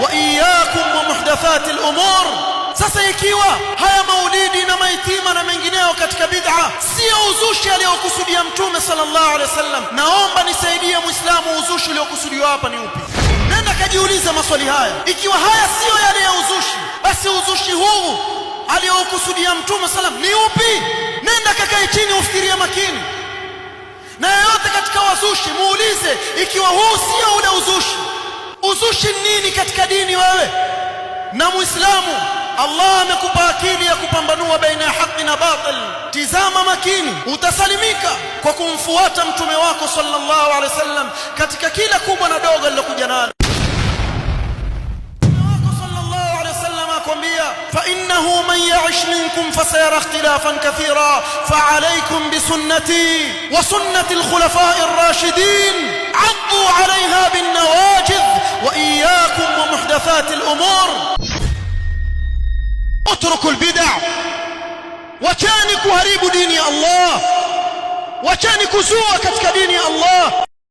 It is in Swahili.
wa iyyakum wa muhdathatil umur. Sasa ikiwa haya maulidi na maitima na mengineo katika bid'a sio uzushi aliokusudia Mtume sallallahu alaihi wasallam, naomba nisaidie Muislamu, uzushi uliokusudiwa hapa ni upi? Nenda kajiuliza maswali haya. Ikiwa haya sio yale ya uzushi, basi uzushi huu aliokusudia Mtume sallam ni upi? Nenda kakae chini ufikirie makini. Na yote katika wazushi muulize, ikiwa huu sio ule uzushi, uzushi nini katika dini wewe? Na Muislamu, Allah amekupa akili ya kupambanua baina ya haki na batil. Tizama makini, utasalimika kwa kumfuata mtume wako sallallahu alaihi wasallam katika kila kubwa na dogo alilokuja nalo. Mtume wako sallallahu alaihi wasallam akwambia, fa innahu man ya'ish minkum fasayara ikhtilafan kathira fa alaykum bi sunnati wa sunnati al-khulafa'i ar-rashidin 'addu 'alayha bin nawajidh wa iyyakum wa muhdathati al-umur. اتركوا البدع، wacheni kuharibu dini ya Allah, wacheni kuzua katika dini ya Allah.